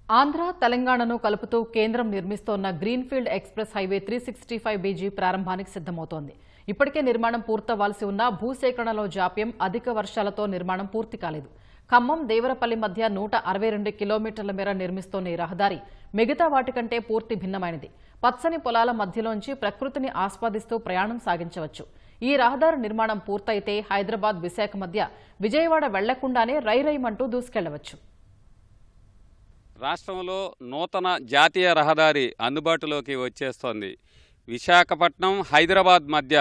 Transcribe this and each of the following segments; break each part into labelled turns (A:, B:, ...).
A: ఆంధ్ర తెలంగాణను కలుపుతూ కేంద్రం నిర్మిస్తోన్న గ్రీన్ఫీల్డ్ ఎక్స్ప్రెస్ హైవే 365 బీజీ ప్రారంభానికి సిద్ధమవుతోంది. ఇప్పటికే నిర్మాణం పూర్తవ్వాల్సి ఉన్న భూసేకరణలో జాప్యం, అధిక వర్షాలతో నిర్మాణం పూర్తి కాలేదు. ఖమ్మం దేవరపల్లి మధ్య 162 కిలోమీటర్ల మేర నిర్మిస్తోన్న ఈ రహదారి మిగతా వాటికంటే పూర్తి భిన్నమైనది. పచ్చని పొలాల మధ్యలోంచి ప్రకృతిని ఆస్వాదిస్తూ ప్రయాణం సాగించవచ్చు. ఈ రహదారి నిర్మాణం పూర్తయితే హైదరాబాద్ విశాఖ మధ్య విజయవాడ వెళ్లకుండానే రైమంటూ దూసుకెళ్లవచ్చు.
B: రాష్ట్రంలో నూతన జాతీయ రహదారి అందుబాటులోకి వచ్చేస్తోంది. విశాఖపట్నం హైదరాబాద్ మధ్య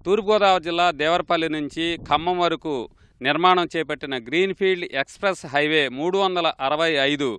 B: తూర్పుగోదావరి జిల్లా దేవరపల్లి నుంచి ఖమ్మం వరకు నిర్మాణం చేపట్టిన గ్రీన్ఫీల్డ్ ఎక్స్ప్రెస్ హైవే 365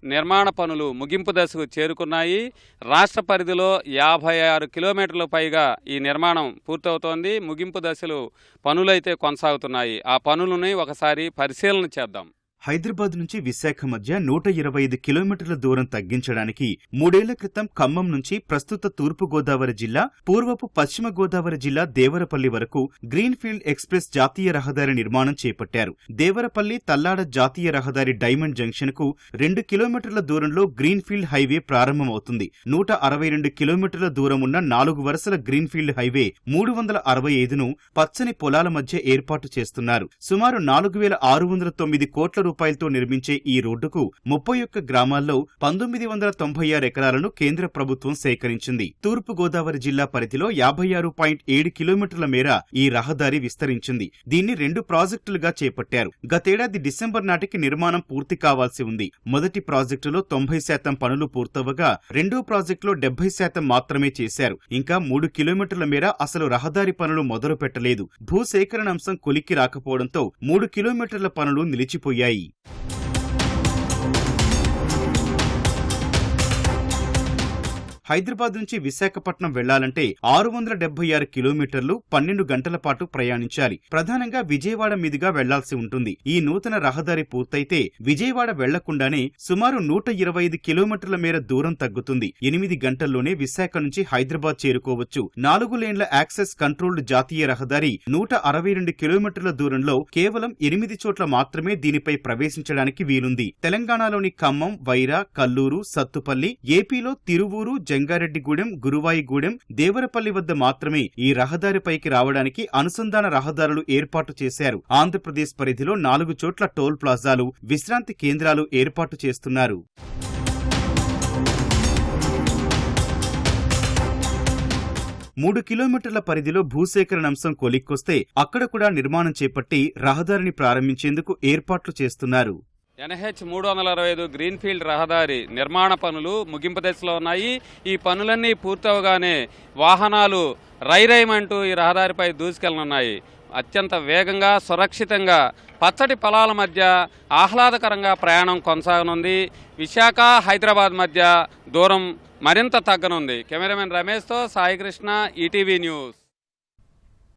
B: నిర్మాణ పనులు ముగింపు దశకు చేరుకున్నాయి. రాష్ట్ర పరిధిలో 56 కిలోమీటర్ల పైగా ఈ నిర్మాణం పూర్తవుతోంది. ముగింపు దశలు పనులైతే కొనసాగుతున్నాయి. ఆ పనులని ఒకసారి పరిశీలన చేద్దాం.
C: హైదరాబాద్ నుంచి విశాఖ మధ్య 125 కిలోమీటర్ల దూరం తగ్గించడానికి 3 ఏళ్ల క్రితం ఖమ్మం నుంచి ప్రస్తుత తూర్పు గోదావరి జిల్లా, పూర్వపు పశ్చిమ గోదావరి జిల్లా దేవరపల్లి వరకు గ్రీన్ఫీల్డ్ ఎక్స్ప్రెస్ జాతీయ రహదారి నిర్మాణం చేపట్టారు. దేవరపల్లి తల్లాడ జాతీయ రహదారి డైమండ్ జంక్షన్ కు 2 కిలోమీటర్ల దూరంలో గ్రీన్ఫీల్డ్ హైవే ప్రారంభమవుతుంది. 162 కిలోమీటర్ల దూరం ఉన్న 4 వరుసల గ్రీన్ఫీల్డ్ హైవే 365ను పచ్చని పొలాల మధ్య ఏర్పాటు చేస్తున్నారు. సుమారు 4,609 కోట్ల రూపాయలతో నిర్మించే ఈ రోడ్డుకు 31 గ్రామాల్లో 1996 ఎకరాలను కేంద్ర ప్రభుత్వం సేకరించింది. తూర్పు గోదావరి జిల్లా పరిధిలో 56.7 కిలోమీటర్ల మేర ఈ రహదారి విస్తరించింది. దీన్ని 2 ప్రాజెక్టులుగా చేపట్టారు. గతేడాది డిసెంబర్ నాటికి నిర్మాణం పూర్తి కావాల్సి ఉంది. మొదటి ప్రాజెక్టులో 90% పనులు పూర్తవగా రెండో ప్రాజెక్టులో 70% మాత్రమే చేశారు. ఇంకా 3 కిలోమీటర్ల మేర అసలు రహదారి పనులు మొదలు పెట్టలేదు. భూసేకరణ అంశం కొలిక్కి రాకపోవడంతో 3 కిలోమీటర్ల పనులు నిలిచిపోయాయి. హైదరాబాద్ నుంచి విశాఖపట్నం వెళ్లాలంటే 676 కిలోమీటర్లు 12 గంటల పాటు ప్రయాణించాలి. ప్రధానంగా విజయవాడ మీదుగా వెళ్లాల్సి ఉంటుంది. ఈ నూతన రహదారి పూర్తయితే విజయవాడ వెళ్లకుండానే సుమారు 125 కిలోమీటర్ల మేర దూరం తగ్గుతుంది. 8 గంటల్లోనే విశాఖ నుంచి హైదరాబాద్ చేరుకోవచ్చు. 4 లేన్ల యాక్సెస్ కంట్రోల్డ్ జాతీయ రహదారి 162 కిలోమీటర్ల దూరంలో కేవలం 8 చోట్ల మాత్రమే దీనిపై ప్రవేశించడానికి వీలుంది. తెలంగాణలోని ఖమ్మం, వైరా, కల్లూరు, సత్తుపల్లి, ఏపీలో తిరువూరు, జంగారెడ్డిగూడెం, గురువాయిగూడెం, దేవరపల్లి వద్ద మాత్రమే ఈ రహదారిపైకి రావడానికి అనుసంధాన రహదారులు ఏర్పాటు చేశారు. ఆంధ్రప్రదేశ్ పరిధిలో 4 చోట్ల టోల్ ప్లాజాలు, విశ్రాంతి కేంద్రాలు ఏర్పాటు చేస్తున్నారు. మూడు కిలోమీటర్ల పరిధిలో భూసేకరణ అంశం కొలిక్కొస్తే అక్కడ కూడా నిర్మాణం చేపట్టి రహదారిని ప్రారంభించేందుకు ఏర్పాట్లు చేస్తున్నారు.
B: NH 365 గ్రీన్ఫీల్డ్ రహదారి నిర్మాణ పనులు ముగింపు దశలో ఉన్నాయి. ఈ పనులన్నీ పూర్తవగానే వాహనాలు రైమంటూ ఈ రహదారిపై దూసుకెళ్లనున్నాయి. అత్యంత వేగంగా, సురక్షితంగా పచ్చటి పొలాల మధ్య ఆహ్లాదకరంగా ప్రయాణం కొనసాగనుంది. విశాఖ, హైదరాబాద్ మధ్య దూరం మరింత తగ్గనుంది. కెమెరామెన్ రమేష్తో సాయికృష్ణ, ఈటీవీ న్యూస్.